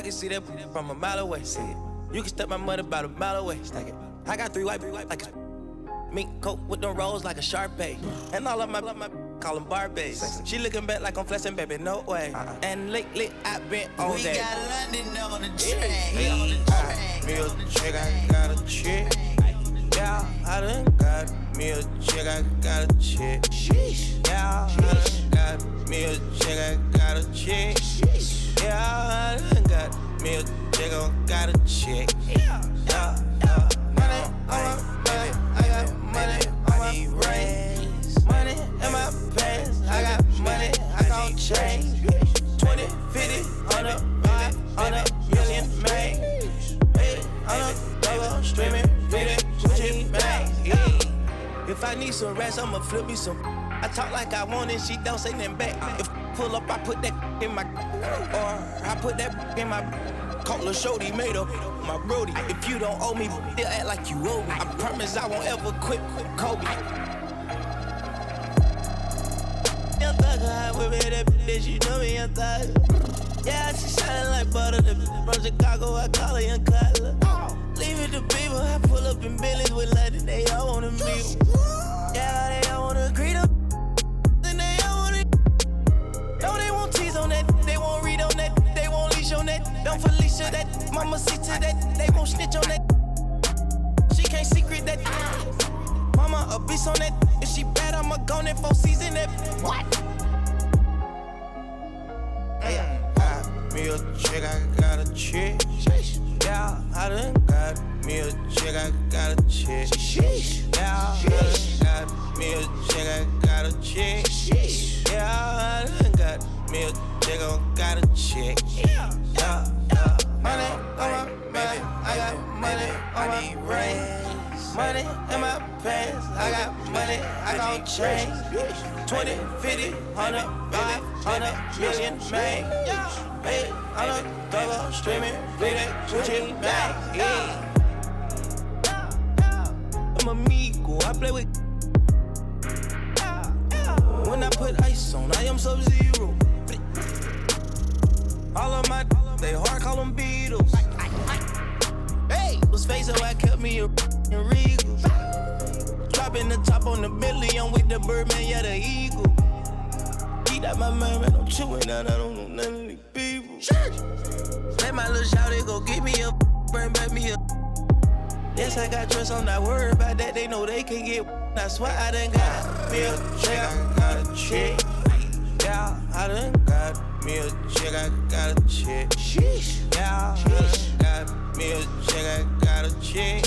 can see that from a mile away. See it. You can step my money about a mile away. Stack it. I got 3 white like a mink coat with them rolls like a Sharpay. And all of my call them Barbies. She looking back like I'm flexing, baby, no way. And lately I've been on that. We got London on the track. Me a chick, I got a chick. Yeah, I done got me a chick, I got a chick. Yeah, I done got me a chick, I got a chick. Yeah, I done got me a chick, I got a chick. Yeah. Money on my back, I got money on my brain. Money in my pants, I got money, I gon' change. 20, 50, 100, 500 million, man. 800 double streaming, reading, Gucci bag. If I need some rats, I'ma flip me some. I talk like I want it, she don't say nothing back. If pull up, I put that in my, or I put that in my. Call a shorty, made up my brody. If you don't owe me, they'll act like you owe me. I promise I won't ever quit Kobe. Young thugger, I whip it that bitch, you know me, young thugger. Yeah, she shining like butter, the from Chicago, I call her Young Cutler. Leave it to people, I pull up in Billy's with London, they all wanna meet. Yeah, they all wanna greet them. Then they all wanna. No, they won't tease on that, they won't read on that, they won't leash on that. Don't Felicia that, mama see to that, they won't snitch on that. She can't secret that. Mama a beast on that, if she bad, I'ma go in 4 season that. What? Me a chick, I got a chick. Yeah, I done got me a chick, I got a chick. Yeah, I done got me a chick, I got a chick. Yeah, I done got me a chick, I got a chick. Yeah. Money on my back, I got money on my brain. Money in my pants, I got money, I gon' change. 20, 50, 100, 500 million, man. 800 double streaming, reading, Gucci bag. I'm amigo, I play with. When I put ice on, I am Sub-Zero. All of my, they hard call them Beatles. Hey, was face so I kept me a Regal. Dropping the top on the Bentley, I'm with the Birdman, yeah, the Eagle. Eat out my mind, man, I'm chewing out, I don't know none of these people. Let my little shawty go get me a, bring back me a. Yes, I got dress, I'm not worried about that, they know they can get. That's why I done got me a chick, I got a chick. Yeah, I done got me a chick, I got a chick. Yeah, I done got me a chick, I got a chick.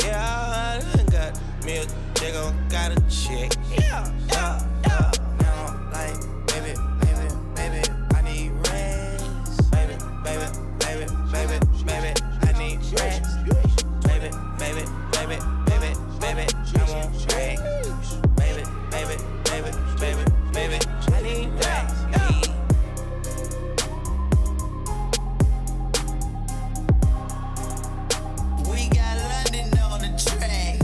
Yeah, I done got me a chick, I got a chick. Yeah. Now I'm like, baby, I need rest. Baby, I need rest. Baby, I want rest. Baby, I need rest. We got London on the track.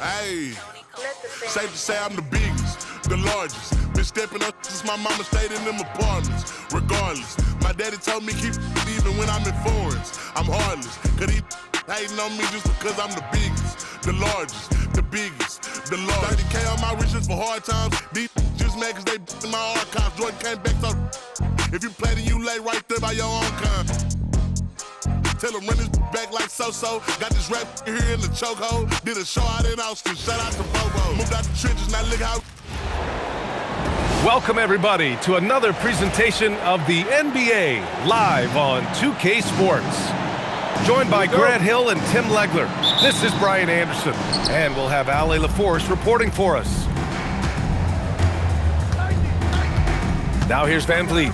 Hey, safe to say I'm the biggest, the largest. Been stepping up since my mama stayed in them apartments. Regardless, my daddy told me keep even when I'm in foreigns. I'm heartless, cause he hating on me just because I'm the biggest, the largest, the biggest, the largest. 30K on my riches for hard times. These just mad cause they in my archives. Jordan came back so if you play then you lay right there by your own kind. Tell him run his back like so-so. Got this rap here in the chokehold. Did a show out in Austin. Shout out to Bobo. Moved out the trenches, now look how. Welcome everybody to another presentation of the NBA live on 2K Sports. Joined by Grant Hill and Tim Legler. This is Brian Anderson, and we'll have Ale LaForce reporting for us. Now here's Van Vliet.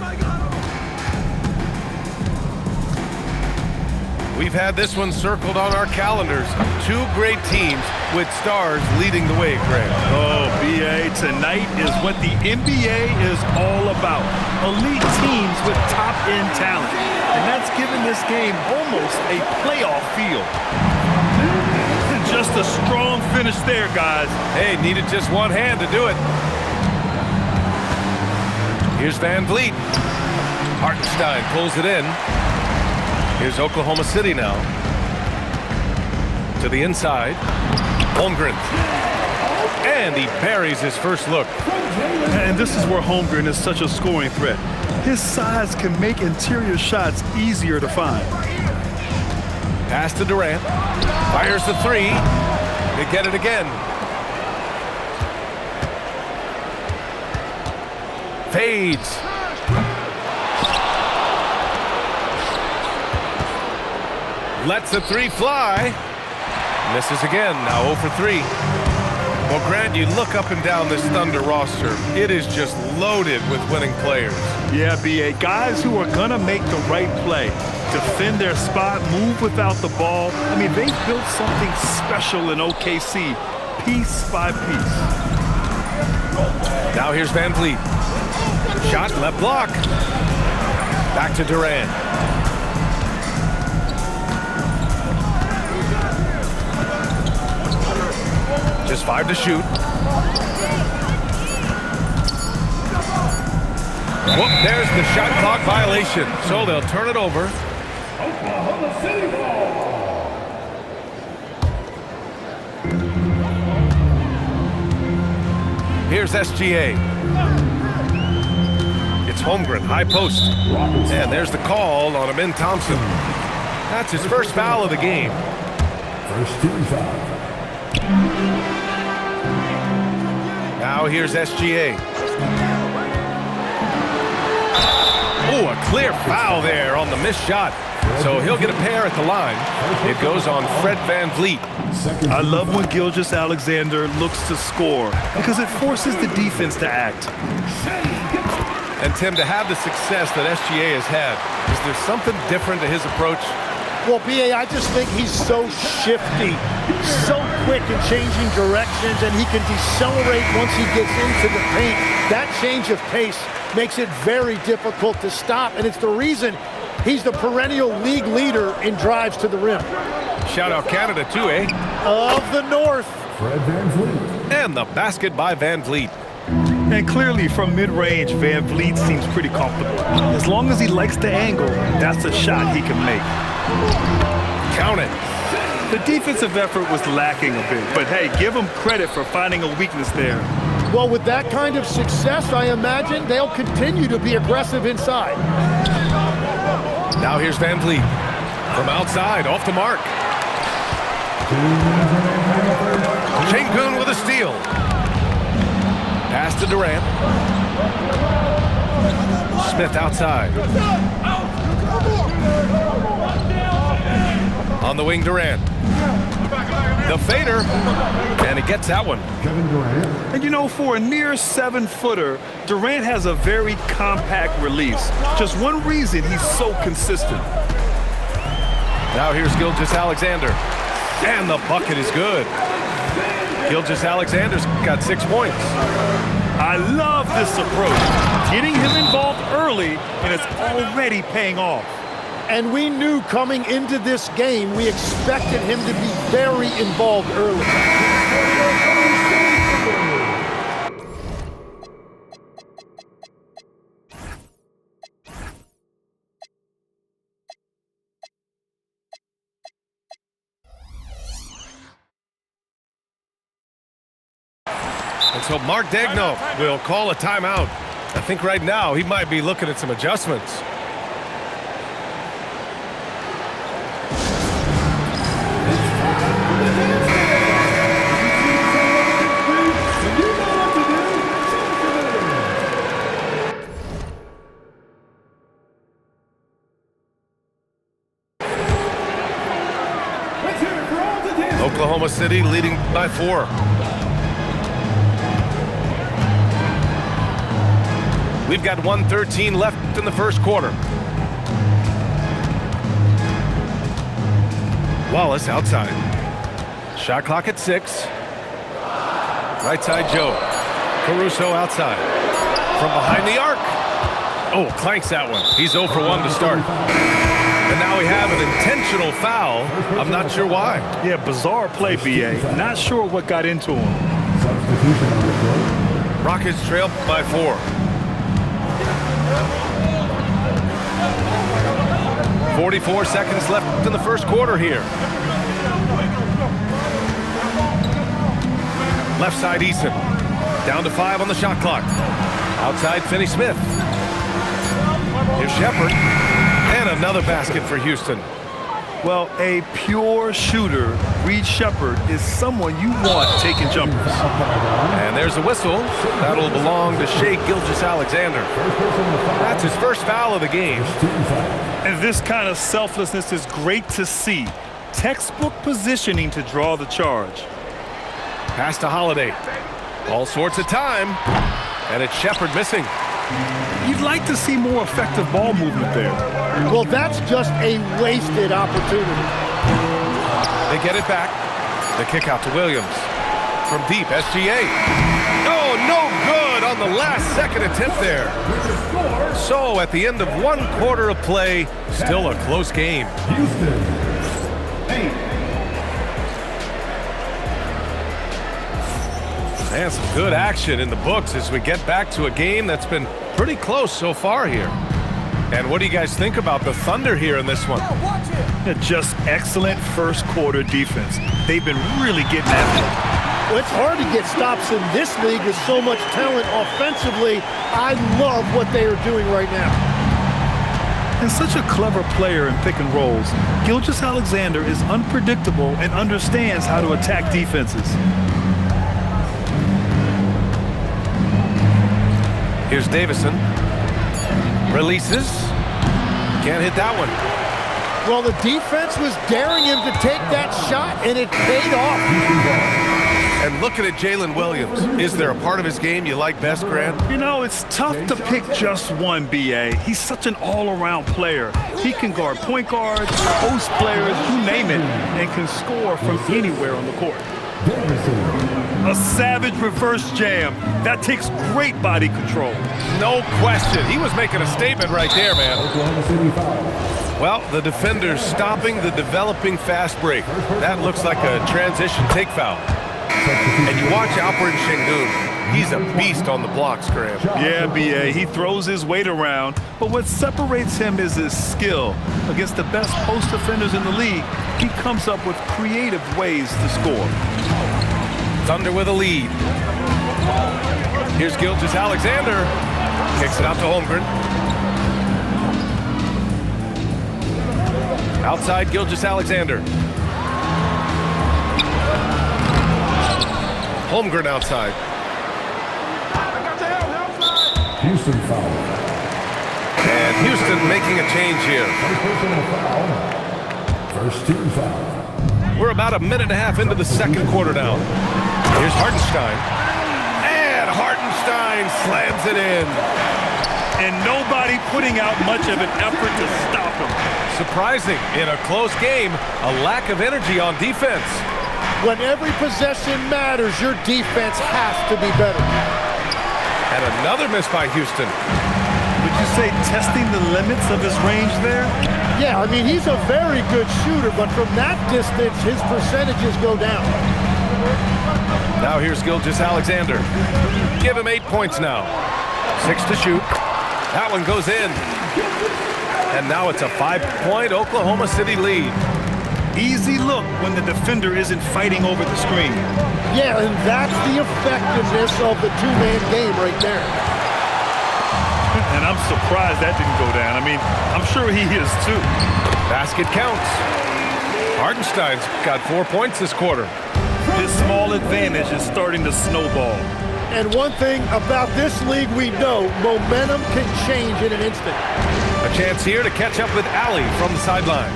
We've had this one circled on our calendars. Two great teams with stars leading the way, Greg. Oh, B.A., tonight is what the NBA is all about. Elite teams with top-end talent. And that's given this game almost a playoff feel. And just a strong finish there, guys. Hey, needed just one hand to do it. Here's Van Vliet. Hartenstein pulls it in. Here's Oklahoma City now. To the inside. Holmgren. And he buries his first look. And this is where Holmgren is such a scoring threat. His size can make interior shots easier to find. Pass to Durant. Fires the three. They get it again. Fades. Lets the three fly. Misses again. Now 0 for 3. Well, Grant, you look up and down this Thunder roster. It is just loaded with winning players. Yeah, B.A., guys who are going to make the right play, defend their spot, move without the ball. I mean, they've built something special in OKC, piece by piece. Now here's Van Vliet. Shot, left block. Back to Durant. Just 5 to shoot. Whoop, there's the shot clock violation. So they'll turn it over. Oklahoma City ball. Here's SGA. It's Holmgren, high post. And there's the call on Amin Thompson. That's his first foul of the game. First team foul. Now here's SGA. Oh, a clear foul there on the missed shot. So he'll get a pair at the line. It goes on Fred Van Vliet. I love when Gilgeous-Alexander looks to score because it forces the defense to act. And Tim, to have the success that SGA has had, is there something different to his approach? Well, B.A., I just think he's so shifty, so quick in changing directions, and he can decelerate once he gets into the paint. That change of pace makes it very difficult to stop, and it's the reason he's the perennial league leader in drives to the rim. Shout out Canada too, eh? Of the North. Fred Van Vliet. And the basket by Van Vliet. And clearly from mid-range, Van Vliet seems pretty comfortable. As long as he likes the angle, that's a shot he can make. Count it. The defensive effort was lacking a bit, but hey, give him credit for finding a weakness there. Well, with that kind of success, I imagine they'll continue to be aggressive inside. Now here's Van Vliet. From outside, off the mark. Sengun with a steal. Pass to Durant. Smith outside. On the wing, Durant. The fader. And he gets that one. Kevin Durant. And you know, for a near 7-footer, Durant has a very compact release. Just one reason he's so consistent. Now here's Gilgeous-Alexander. And the bucket is good. Gilgeous-Alexander's got 6 points. I love this approach. Getting him involved early, and it's already paying off. And we knew coming into this game, we expected him to be very involved early. And so Mark Daigneault will call a timeout. I think right now he might be looking at some adjustments. Oklahoma City leading by 4. We've got 1:13 left in the first quarter. Wallace outside. Shot clock at 6. Right side Joe. Caruso outside. From behind the arc. Oh, clanks that one. He's 0 for 1 to start. And now we have an intentional foul. I'm not sure why. Yeah, bizarre play, B.A. Not sure what got into him. Rockets trail by 4. 44 seconds left in the first quarter here. Left side Eason. Down to 5 on the shot clock. Outside Finney-Smith. Here's Shepherd. And another basket for Houston. Well, a pure shooter, Reed Shepherd, is someone you want taking jumpers. And there's a whistle. That'll belong to Shai Gilgeous-Alexander. That's his first foul of the game. And this kind of selflessness is great to see. Textbook positioning to draw the charge. Pass to Holiday. All sorts of time. And it's Shepherd missing. You'd like to see more effective ball movement there. Well, that's just a wasted opportunity. They get it back. The kick out to Williams. From deep, SGA. Oh, no good on the last second attempt there. So at the end of 1 quarter of play, still a close game. Houston, 8. And some good action in the books as we get back to a game that's been pretty close so far here. And what do you guys think about the Thunder here in this one? Just excellent first quarter defense. They've been really getting after it. Well, it's hard to get stops in this league with so much talent offensively. I love what they are doing right now. And such a clever player in pick and rolls. Gilgeous-Alexander is unpredictable and understands how to attack defenses. Here's Davison. Releases. Can't hit that one. Well, the defense was daring him to take that shot, and it paid off. And looking at Jalen Williams, is there a part of his game you like best, Grant? You know, it's tough to pick just one, B.A. He's such an all-around player. He can guard point guards, post players, you name it, and can score from anywhere on the court. A savage reverse jam. That takes great body control. No question. He was making a statement right there, man. Well, the defender's stopping the developing fast break. That looks like a transition take foul. And you watch Alperen Şengün. He's a beast on the blocks, Graham. Yeah, B.A. He throws his weight around, but what separates him is his skill. Against the best post defenders in the league, he comes up with creative ways to score. Thunder with a lead. Here's Gilgeous-Alexander. Kicks it out to Holmgren. Outside Gilgeous-Alexander. Holmgren outside. Houston foul. And Houston making a change here. First team foul. We're about a minute and a half into the second quarter now. Here's Hartenstein. And Hartenstein slams it in. And nobody putting out much of an effort to stop him. Surprising, in a close game, a lack of energy on defense. When every possession matters, your defense has to be better. And another miss by Houston. Would you say testing the limits of his range there? Yeah, I mean, he's a very good shooter, but from that distance, his percentages go down. Now here's Gilgeous-Alexander. Give him 8 points now. 6 to shoot. That one goes in. And now it's a 5-point Oklahoma City lead. Easy look when the defender isn't fighting over the screen. Yeah, and that's the effectiveness of the two-man game right there. And I'm surprised that didn't go down. I mean, I'm sure he is too. Basket counts. Hartenstein's got 4 points this quarter. This small advantage is starting to snowball. And one thing about this league we know, momentum can change in an instant. A chance here to catch up with Allie from the sideline.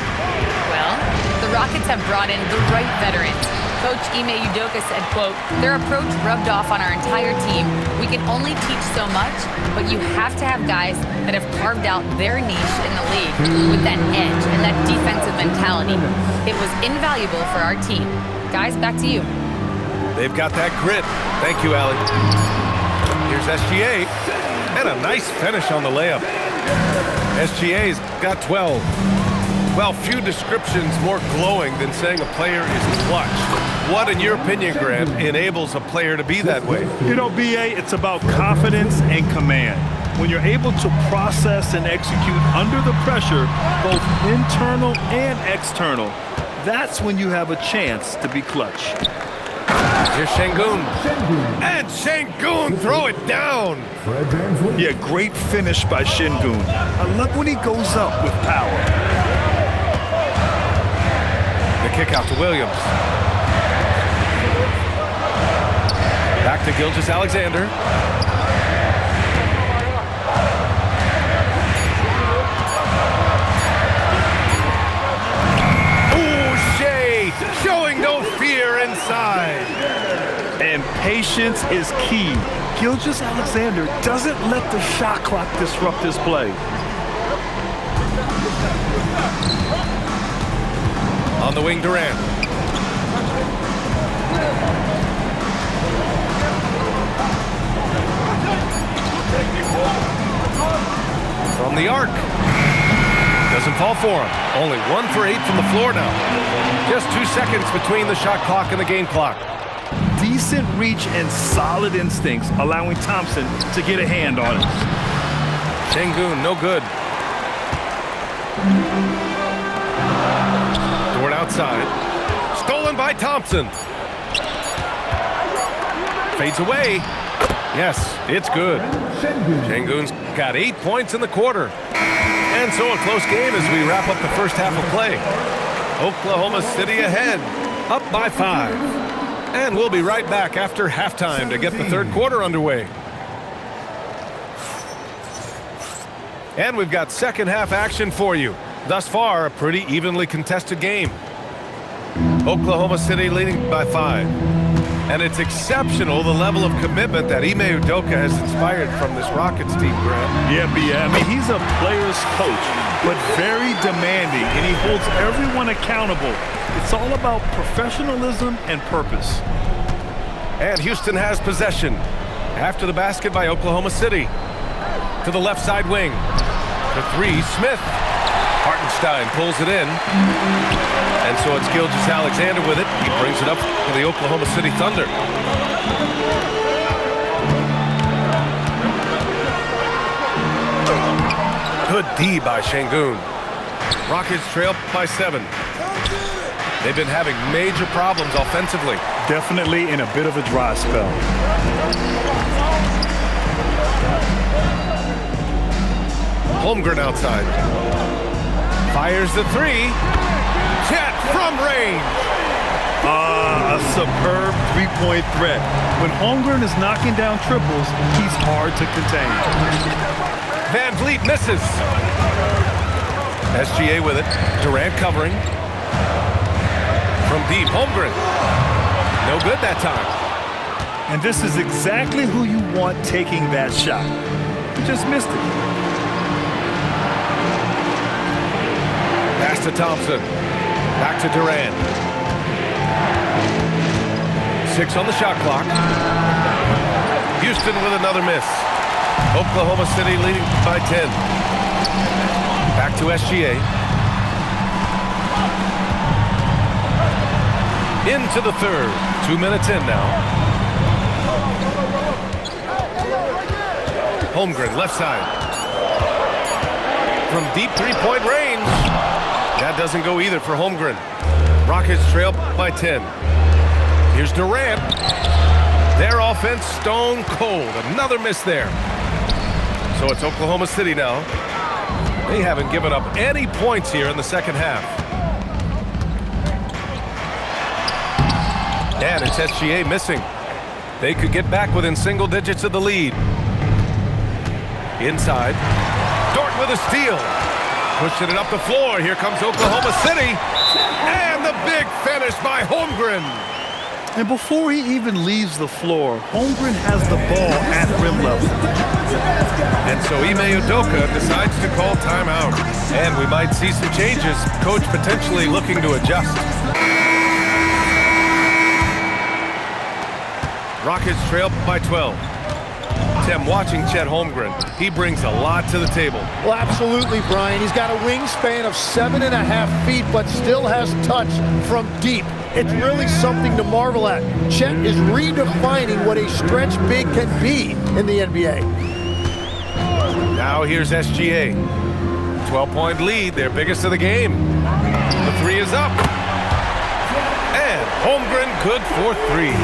Well, the Rockets have brought in the right veterans. Coach Ime Udoka said, quote, "Their approach rubbed off on our entire team. We can only teach so much, but you have to have guys that have carved out their niche in the league with that edge and that defensive mentality. It was invaluable for our team." Guys, back to you. They've got that grit. Thank you, Allie. Here's SGA, and a nice finish on the layup. SGA's got 12. Well, few descriptions more glowing than saying a player is clutch. What, in your opinion, Grant, enables a player to be that way? You know, BA, it's about confidence and command. When you're able to process and execute under the pressure, both internal and external, that's when you have a chance to be clutch. Here's Şengün. And Şengün, throw it down. Yeah, great finish by Şengün. I love when he goes up with power. The kick out to Williams. Back to Gilgeous-Alexander. Showing no fear inside. And patience is key. Gilgeous-Alexander doesn't let the shot clock disrupt his play. On the wing, Durant. From the arc. Doesn't fall for him. Only 1 for 8 from the floor now. Just 2 seconds between the shot clock and the game clock. Decent reach and solid instincts, allowing Thompson to get a hand on it. Şengün, no good. Dort outside. Stolen by Thompson. Fades away. Yes, it's good. Şengün's got 8 points in the quarter. And so a close game as we wrap up the first half of play. Oklahoma City ahead, up by 5. And we'll be right back after halftime to get the third quarter underway. And we've got second half action for you. Thus far, a pretty evenly contested game. Oklahoma City leading by 5. And it's exceptional the level of commitment that Ime Udoka has inspired from this Rockets team, Grant. Yeah, I mean, he's a player's coach, but very demanding, and he holds everyone accountable. It's all about professionalism and purpose. And Houston has possession. After the basket by Oklahoma City. To the left side wing. For 3, Smith. Hartenstein pulls it in. And so it's Gilgeous-Alexander with it. He brings it up to the Oklahoma City Thunder. Good D by Şengün. Rockets trail by 7. They've been having major problems offensively. Definitely in a bit of a dry spell. Holmgren outside. Fires the 3. Chet from range. A superb three-point threat. When Holmgren is knocking down triples, he's hard to contain. Van Vliet misses. SGA with it. Durant covering. From deep, Holmgren. No good that time. And this is exactly who you want taking that shot. He just missed it. Pass to Thompson. Back to Durant. 6 on the shot clock. Houston with another miss. Oklahoma City leading by 10. Back to SGA. Into the third. 2 minutes in now. Holmgren, left side. From deep three-point range. That doesn't go either for Holmgren. Rockets trail by 10. Here's Durant. Their offense stone cold. Another miss there. So it's Oklahoma City now. They haven't given up any points here in the second half. And it's SGA missing. They could get back within single digits of the lead. Inside. Dort with a steal. Pushing it up the floor. Here comes Oklahoma City. And the big finish by Holmgren. And before he even leaves the floor, Holmgren has the ball at rim level. And so Ime Udoka decides to call timeout. And we might see some changes. Coach potentially looking to adjust. Rockets trail by 12. Tim, watching Chet Holmgren, he brings a lot to the table. Well, absolutely, Brian. He's got a wingspan of 7.5 feet, but still has touch from deep. It's really something to marvel at. Chet is redefining what a stretch big can be in the NBA. Now here's SGA. 12-point lead, their biggest of the game. The three is up. And Holmgren good for three.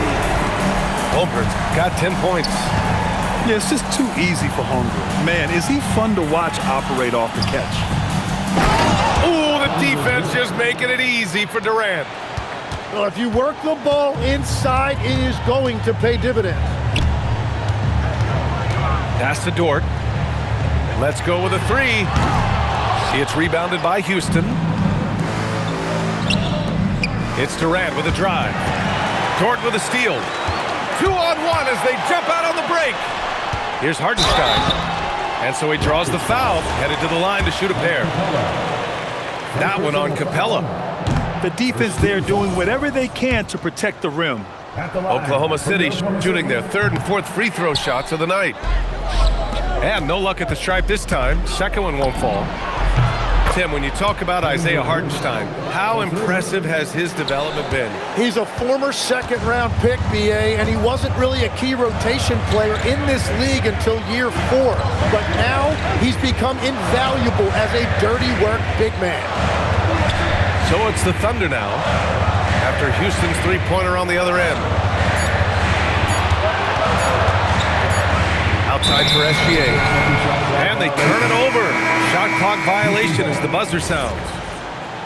Holmgren's got 10 points. Yeah, it's just too easy for Holmgren. Man, is he fun to watch operate off the catch. Ooh, the defense just making it easy for Durant. Well, if you work the ball inside, it is going to pay dividends. Pass to Dort. Let's go with a three. It's rebounded by Houston. It's Durant with a drive. Dort with a steal. 2-on-1 as they jump out on the break. Here's Hartenstein. And so he draws the foul, headed to the line to shoot a pair. That one on Capella. The defense there doing whatever they can to protect the rim. Oklahoma City shooting their third and fourth free throw shots of the night. And no luck at the stripe this time. Second one won't fall. Tim, when you talk about Isaiah Hartenstein, how impressive has his development been? He's a former second-round pick, BA, and he wasn't really a key rotation player in this league until year 4. But now he's become invaluable as a dirty work big man. So it's the Thunder now, after Houston's three-pointer on the other end. Outside for SGA. And they turn it over. Shot clock violation as the buzzer sounds.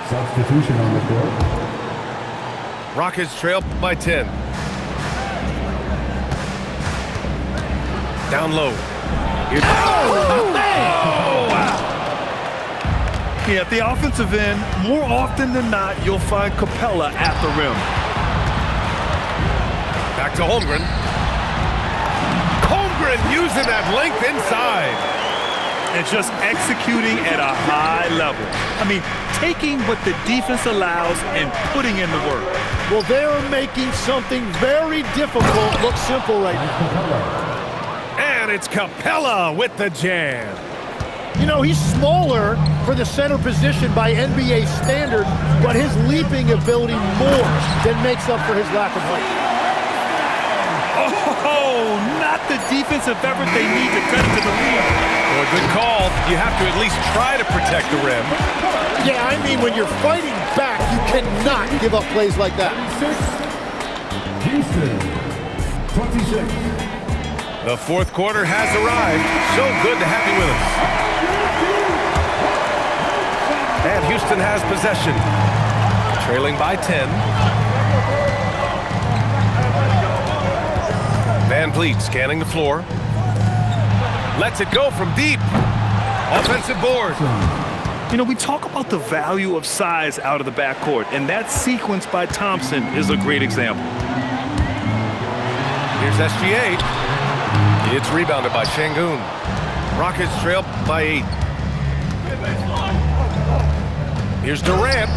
Substitution on the court. Rockets trail by 10. Down low. Yeah, at the offensive end, more often than not, you'll find Capella at the rim. Back to Holmgren. Holmgren using that length inside. And just executing at a high level. I mean, taking what the defense allows and putting in the work. Well, they're making something very difficult look simple right now. And it's Capella with the jam. You know, he's smaller for the center position by NBA standard, but his leaping ability more than makes up for his lack of height. Oh, not the defensive effort they need to cut into the lead. Well, good call. You have to at least try to protect the rim. Yeah, I mean, when you're fighting back, you cannot give up plays like that. Houston, 26. The fourth quarter has arrived. So good to have you with us. And Houston has possession. Trailing by 10. Van Vliet scanning the floor. Lets it go from deep. Offensive board. You know, we talk about the value of size out of the backcourt, and that sequence by Thompson is a great example. Here's SGA. It's rebounded by Şengün. Rockets trail by 8. Here's Durant.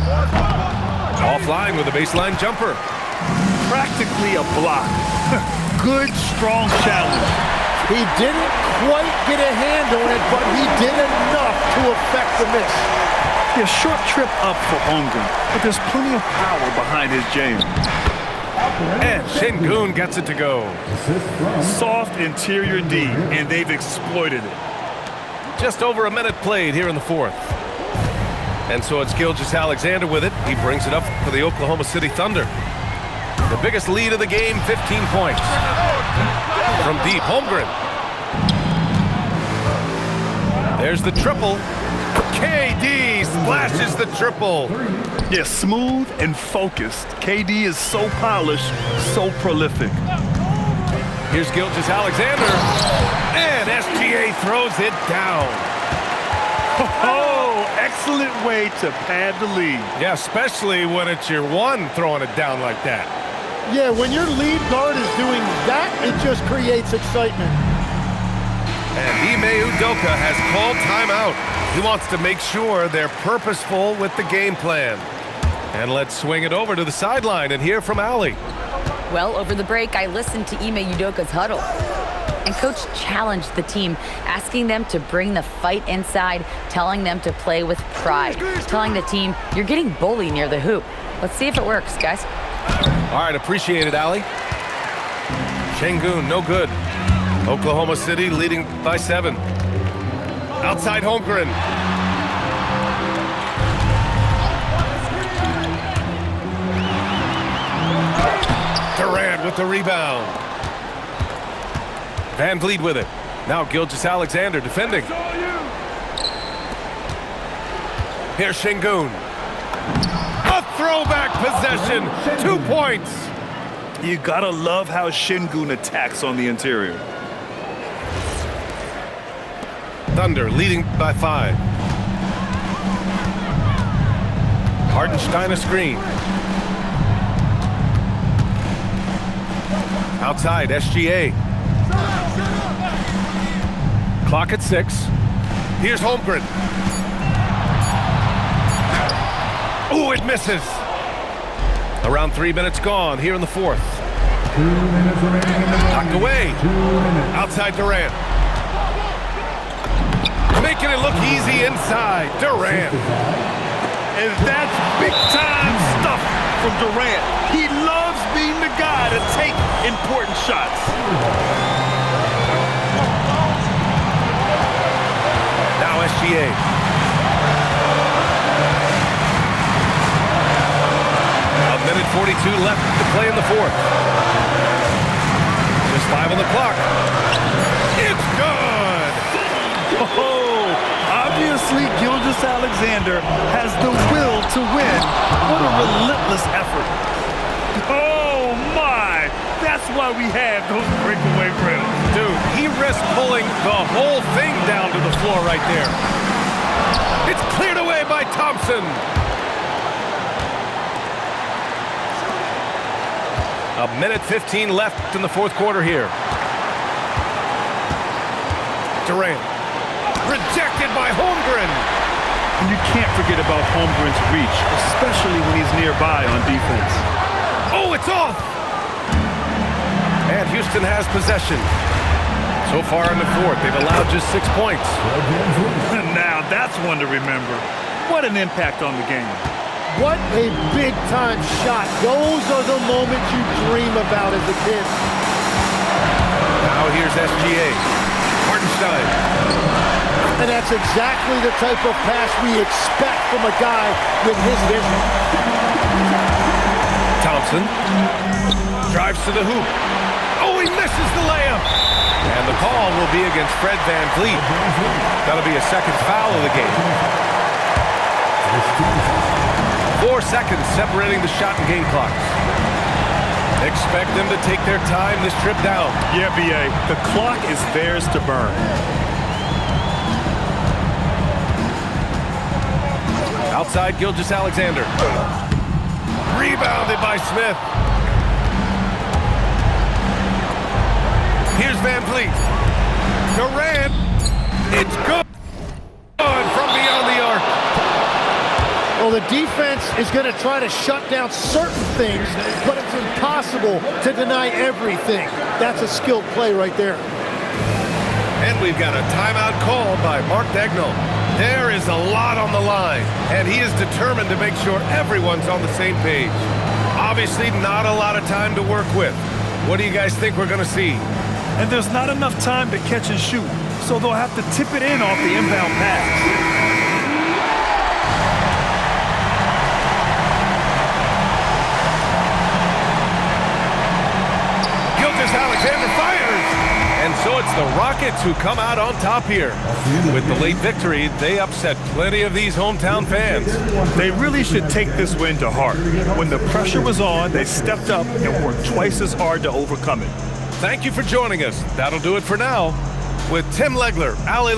Offline with a baseline jumper. Practically a block. Good, strong challenge. He didn't quite get a hand on it, but he did enough to affect the miss. Yeah, short trip up for Holmgren, but there's plenty of power behind his jam. And Şengün gets it to go. Soft interior D, and they've exploited it. Just over a minute played here in the fourth. And so it's Gilgeous-Alexander with it. He brings it up for the Oklahoma City Thunder. The biggest lead of the game, 15 points. From deep, Holmgren. There's the triple. KD splashes the triple. Yeah, smooth and focused. KD is so polished, so prolific. Here's Gilgeous-Alexander. And SGA throws it down. Oh, excellent way to pad the lead. Yeah, especially when it's your one throwing it down like that. Yeah, when your lead guard is doing that, it just creates excitement. And Ime Udoka has called timeout. He wants to make sure they're purposeful with the game plan. And let's swing it over to the sideline and hear from Allie. Well, over the break, I listened to Ime Udoka's huddle. And Coach challenged the team, asking them to bring the fight inside, telling them to play with pride, telling the team, you're getting bullied near the hoop. Let's see if it works, guys. All right, appreciate it, Allie. Sengun, no good. Oklahoma City leading by 7. Outside Holmgren. Durant with the rebound. Van Vliet with it. Now Gilgeous-Alexander defending. Here's Sengun. A throwback possession. 2 points. You gotta love how Sengun attacks on the interior. Thunder leading by 5. Hartenstein a screen. Outside, SGA. Clock at 6. Here's Holmgren. Oh, it misses. Around 3 minutes gone here in the 4th. 2 minutes remaining in the game. Knocked away. 2 minutes. Outside Durant. Making it look easy inside. Durant. And that's big-time stuff from Durant. He loves being the guy to take important shots. Now SGA. A minute 42 left to play in the 4th. Just 5 on the clock. It's good! Oh, obviously Gilgeous-Alexander has the will to win. What a relentless effort. Oh my! That's why we have those breakaway drills. Dude, he risked pulling the whole thing down to the floor right there. It's cleared away by Thompson. A minute 15 left in the 4th quarter here. Durant. Rejected by Holmgren. And you can't forget about Holmgren's reach, especially when he's nearby on defense. Oh, it's off! And Houston has possession. So far in the 4th, they've allowed just 6 points. Now that's one to remember. What an impact on the game. What a big-time shot. Those are the moments you dream about as a kid. Now here's SGA. Hartenstein. And that's exactly the type of pass we expect from a guy with his vision. Thompson drives to the hoop. Oh, he misses the layup. And the call will be against Fred Van Vliet. That'll be a second foul of the game. 4 seconds separating the shot and game clocks. Expect them to take their time this trip down. Yeah, B.A., the clock is theirs to burn. Outside Gilgeous-Alexander. Rebounded by Smith. Here's Van Vliet. Durant. It's good from beyond the arc. Well, the defense is going to try to shut down certain things, but it's impossible to deny everything. That's a skilled play right there. And we've got a timeout called by Mark Daigneault. There is a lot on the line, and he is determined to make sure everyone's on the same page. Obviously, not a lot of time to work with. What do you guys think we're going to see? And there's not enough time to catch and shoot, so they'll have to tip it in off the inbound pass. Alexander fires! And so it's the Rockets who come out on top here. With the late victory, they upset plenty of these hometown fans. They really should take this win to heart. When the pressure was on, they stepped up and worked twice as hard to overcome it. Thank you for joining us. That'll do it for now. With Tim Legler, Allie